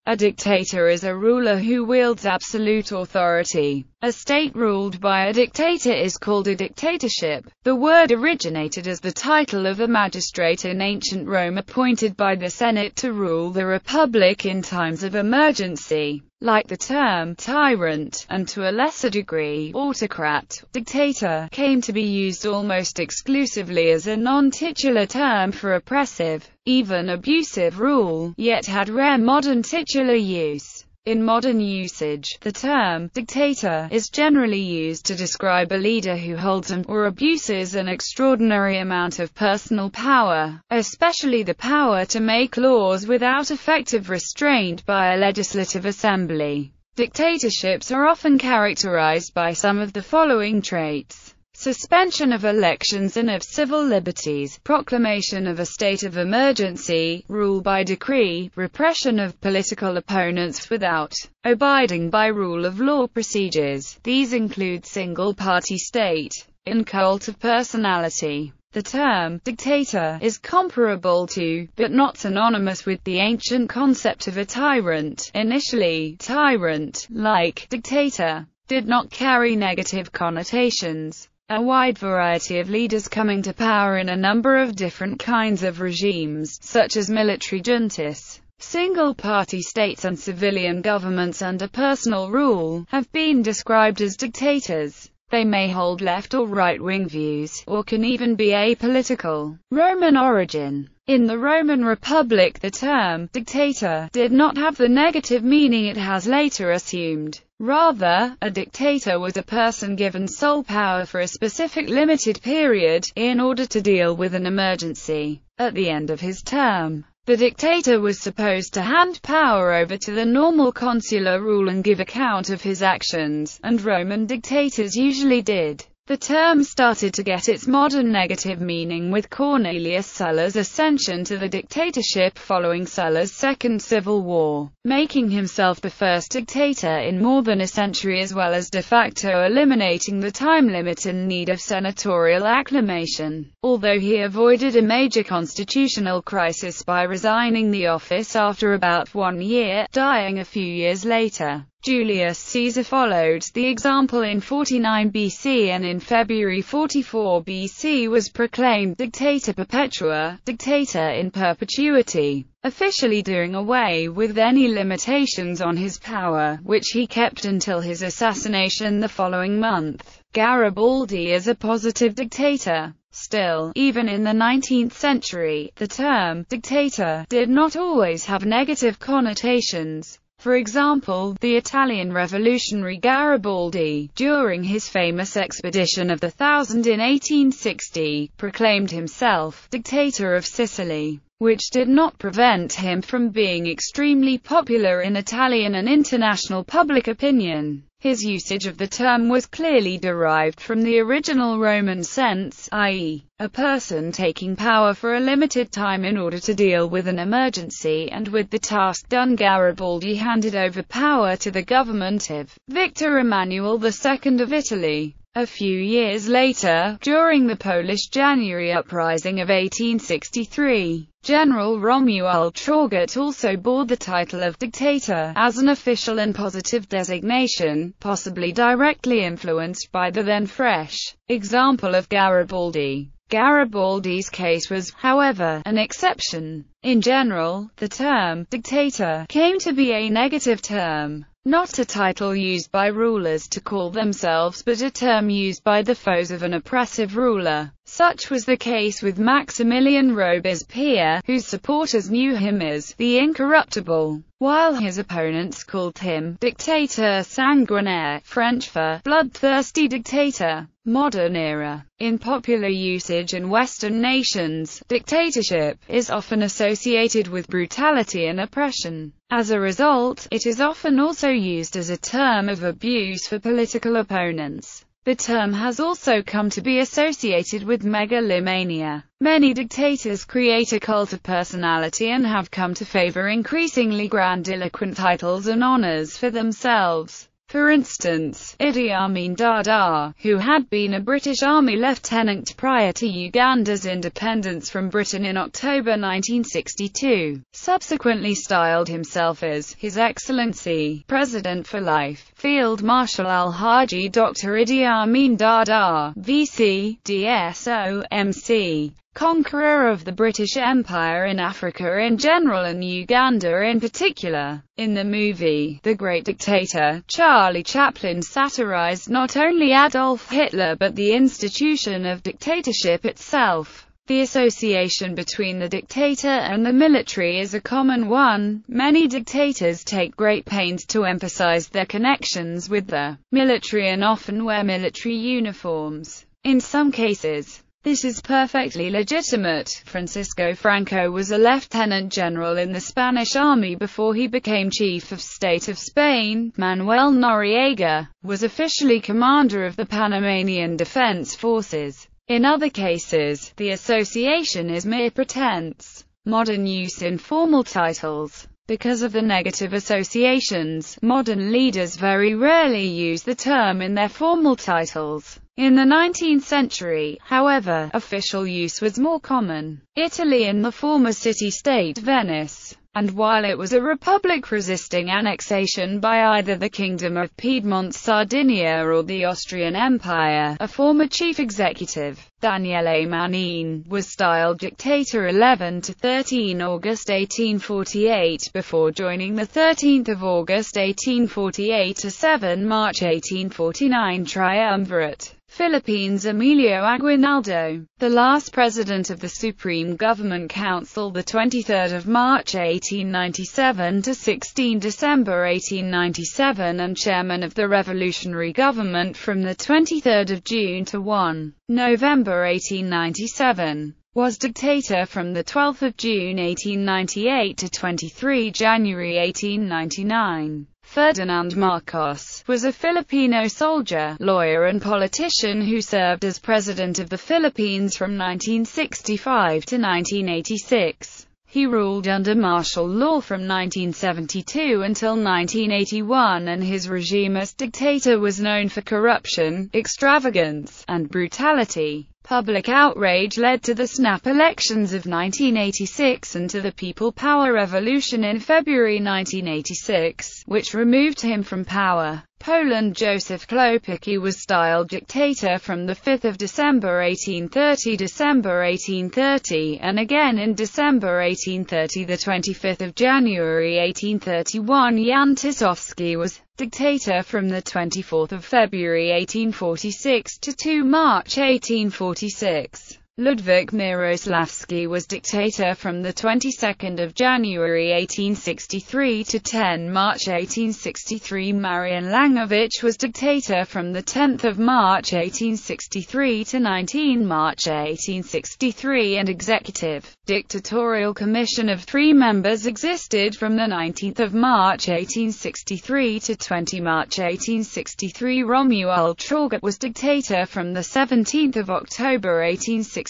A dictator is a ruler who wields absolute authority. A state ruled by a dictator is called a dictatorship. The word originated as the title of a magistrate in ancient Rome appointed by the Senate to rule the republic in times of emergency. Like the term tyrant, and to a lesser degree autocrat, dictator came to be used almost exclusively as a non-titular term for oppressive, even abusive rule, yet had rare modern titular use. In modern usage, the term dictator is generally used to describe a leader who holds or abuses an extraordinary amount of personal power, especially the power to make laws without effective restraint by a legislative assembly. Dictatorships are often characterized by some of the following traits: suspension of elections and of civil liberties, proclamation of a state of emergency, rule by decree, repression of political opponents without abiding by rule of law procedures. These include single-party state, and cult of personality. The term dictator is comparable to, but not synonymous with, the ancient concept of a tyrant. Initially, tyrant, like dictator, did not carry negative connotations. A wide variety of leaders coming to power in a number of different kinds of regimes, such as military juntas, single-party states and civilian governments under personal rule, have been described as dictators. They may hold left or right-wing views, or can even be apolitical. Roman origin. In the Roman Republic, the term dictator did not have the negative meaning it has later assumed. Rather, a dictator was a person given sole power for a specific limited period, in order to deal with an emergency. At the end of his term, the dictator was supposed to hand power over to the normal consular rule and give account of his actions, and Roman dictators usually did. The term started to get its modern negative meaning with Cornelius Sulla's ascension to the dictatorship following Sulla's Second Civil War, making himself the first dictator in more than a century, as well as de facto eliminating the time limit and need of senatorial acclamation. Although he avoided a major constitutional crisis by resigning the office after about 1 year, dying a few years later, Julius Caesar followed the example in 49 BC and in February 44 BC was proclaimed Dictator Perpetua, dictator in perpetuity, officially doing away with any limitations on his power, which he kept until his assassination the following month. Garibaldi is a positive dictator. Still, even in the 19th century, the term dictator did not always have negative connotations. For example, the Italian revolutionary Garibaldi, during his famous expedition of the Thousand in 1860, proclaimed himself dictator of Sicily, which did not prevent him from being extremely popular in Italian and international public opinion. His usage of the term was clearly derived from the original Roman sense, i.e., a person taking power for a limited time in order to deal with an emergency, and with the task done, Garibaldi handed over power to the government of Victor Emmanuel II of Italy. A few years later, during the Polish January Uprising of 1863, General Romuald Traugott also bore the title of dictator, as an official and positive designation, possibly directly influenced by the then fresh example of Garibaldi. Garibaldi's case was, however, an exception. In general, the term dictator came to be a negative term, not a title used by rulers to call themselves, but a term used by the foes of an oppressive ruler. Such was the case with Maximilien Robespierre, whose supporters knew him as the Incorruptible, while his opponents called him Dictateur sanguinaire, French for bloodthirsty dictator. Modern era. In popular usage in Western nations, dictatorship is often associated with brutality and oppression. As a result, it is often also used as a term of abuse for political opponents. The term has also come to be associated with megalomania. Many dictators create a cult of personality and have come to favor increasingly grandiloquent titles and honors for themselves. For instance, Idi Amin Dada, who had been a British Army lieutenant prior to Uganda's independence from Britain in October 1962, subsequently styled himself as His Excellency, President for Life, Field Marshal Al-Haji Dr. Idi Amin Dada, VC, DSO, MC. Conqueror of the British Empire in Africa in general and Uganda in particular. In the movie, The Great Dictator, Charlie Chaplin satirized not only Adolf Hitler but the institution of dictatorship itself. The association between the dictator and the military is a common one. Many dictators take great pains to emphasize their connections with the military and often wear military uniforms. In some cases, this is perfectly legitimate. Francisco Franco was a lieutenant general in the Spanish army before he became chief of state of Spain. Manuel Noriega was officially commander of the Panamanian Defense Forces. In other cases, the association is mere pretense. Modern use in formal titles. Because of the negative associations, modern leaders very rarely use the term in their formal titles. In the 19th century, however, official use was more common. Italy and the former city-state Venice, and while it was a republic resisting annexation by either the Kingdom of Piedmont, Sardinia or the Austrian Empire, a former chief executive, Daniele Manin, was styled Dictator 11–13 August 1848 before joining the 13th of August 1848 to 7 March 1849 triumvirate. Philippines. Emilio Aguinaldo, the last president of the Supreme Government Council, the 23rd of March 1897 to 16 December 1897, and chairman of the revolutionary government from the 23rd of June to 1 November 1897. Was dictator from the 12th of June 1898 to 23 January 1899. Ferdinand Marcos was a Filipino soldier, lawyer and politician who served as president of the Philippines from 1965 to 1986. He ruled under martial law from 1972 until 1981, and his regime as dictator was known for corruption, extravagance, and brutality. Public outrage led to the snap elections of 1986 and to the People Power Revolution in February 1986, which removed him from power. Poland. Joseph Klopicki was styled dictator from the 5th of December 1830 December 1830, and again in December 1830. The 25th of January 1831. Jan Tisovsky was dictator from the 24th of February 1846 to 2 March 1846. Ludwik Miroslavsky was dictator from the 22nd of January 1863 to 10 March 1863. Marian Langovich was dictator from the 10th of March 1863 to 19 March 1863, and executive dictatorial commission of 3 members existed from the 19th of March 1863 to 20 March 1863. Romuald Traugott was dictator from the 17th of October 1863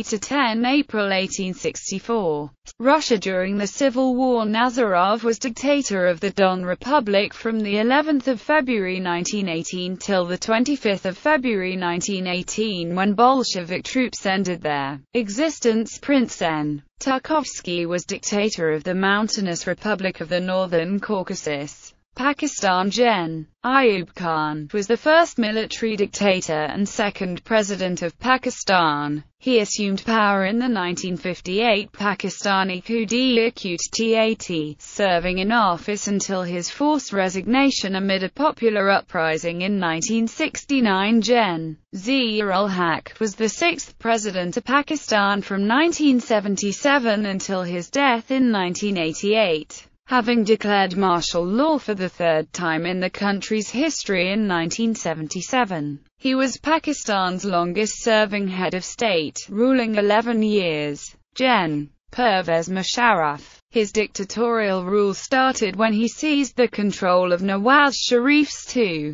to 10 April 1864. Russia. During the Civil War, Nazarov was dictator of the Don Republic from the 11th of February 1918 till the 25th of February 1918, when Bolshevik troops ended their existence. Prince N. Tarkovsky was dictator of the mountainous Republic of the Northern Caucasus, Pakistan. Gen. Ayub Khan was the first military dictator and second president of Pakistan. He assumed power in the 1958 Pakistani coup d'état, serving in office until his forced resignation amid a popular uprising in 1969. Gen. Zia-ul-Haq was the sixth president of Pakistan from 1977 until his death in 1988. Having declared martial law for the third time in the country's history in 1977. He was Pakistan's longest-serving head of state, ruling 11 years. Gen. Pervez Musharraf. His dictatorial rule started when he seized the control of Nawaz Sharif's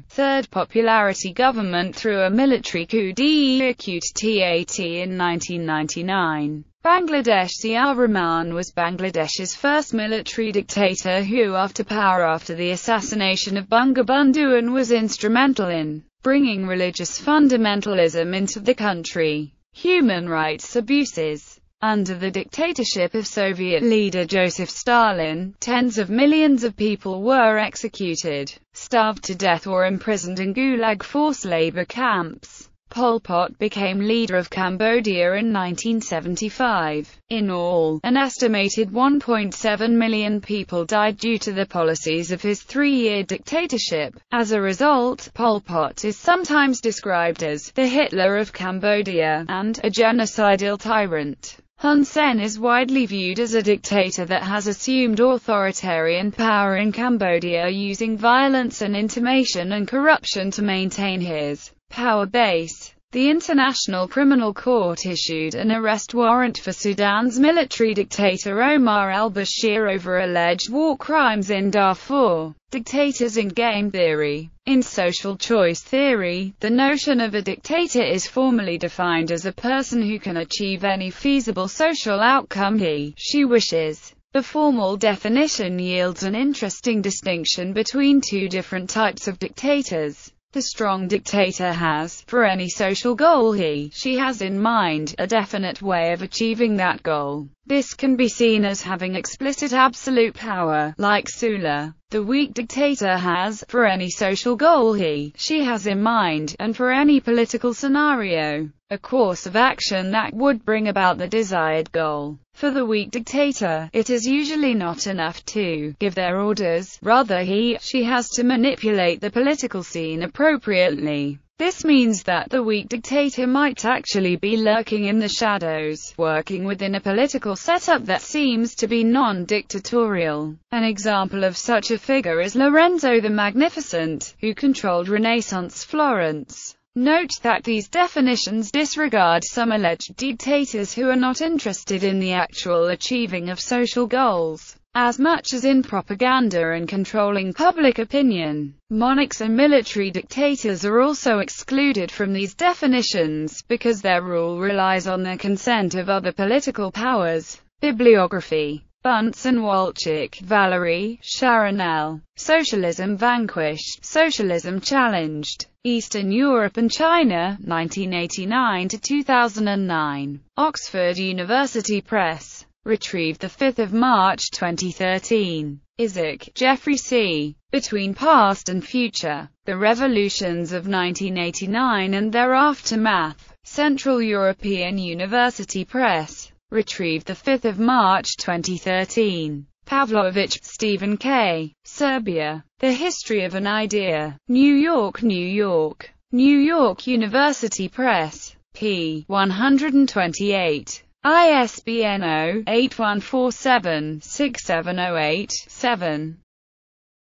third popularity government through a military coup d'état in 1999. Bangladesh. Ziaur Rahman was Bangladesh's first military dictator who, after power after the assassination of Bangabandhu, and was instrumental in bringing religious fundamentalism into the country. Human rights abuses. Under the dictatorship of Soviet leader Joseph Stalin, tens of millions of people were executed, starved to death or imprisoned in Gulag forced labor camps. Pol Pot became leader of Cambodia in 1975. In all, an estimated 1.7 million people died due to the policies of his three-year dictatorship. As a result, Pol Pot is sometimes described as the Hitler of Cambodia and a genocidal tyrant. Hun Sen is widely viewed as a dictator that has assumed authoritarian power in Cambodia using violence and intimidation and corruption to maintain his power base. The International Criminal Court issued an arrest warrant for Sudan's military dictator Omar al-Bashir over alleged war crimes in Darfur. Dictators in game theory. In social choice theory, the notion of a dictator is formally defined as a person who can achieve any feasible social outcome he/she wishes. The formal definition yields an interesting distinction between two different types of dictators. The strong dictator has, for any social goal he/she has in mind, a definite way of achieving that goal. This can be seen as having explicit absolute power, like Sulla. The weak dictator has, for any social goal he/she has in mind, and for any political scenario, a course of action that would bring about the desired goal. For the weak dictator, it is usually not enough to give their orders, rather he/she has to manipulate the political scene appropriately. This means that the weak dictator might actually be lurking in the shadows, working within a political setup that seems to be non-dictatorial. An example of such a figure is Lorenzo the Magnificent, who controlled Renaissance Florence. Note that these definitions disregard some alleged dictators who are not interested in the actual achieving of social goals, as much as in propaganda and controlling public opinion. Monarchs and military dictators are also excluded from these definitions, because their rule relies on the consent of other political powers. Bibliography. Bunsen Walczyk, Valerie, Sharon L. Socialism Vanquished, Socialism Challenged. Eastern Europe and China, 1989–2009. Oxford University Press. Retrieved 5 March 2013. Isaac, Jeffrey C. Between Past and Future. The Revolutions of 1989 and Their Aftermath. Central European University Press. Retrieved 5 March 2013. Pavlovich, Stephen K. Serbia. The History of an Idea. New York, New York. New York University Press. p. 128. ISBN 0-8147-6708-7.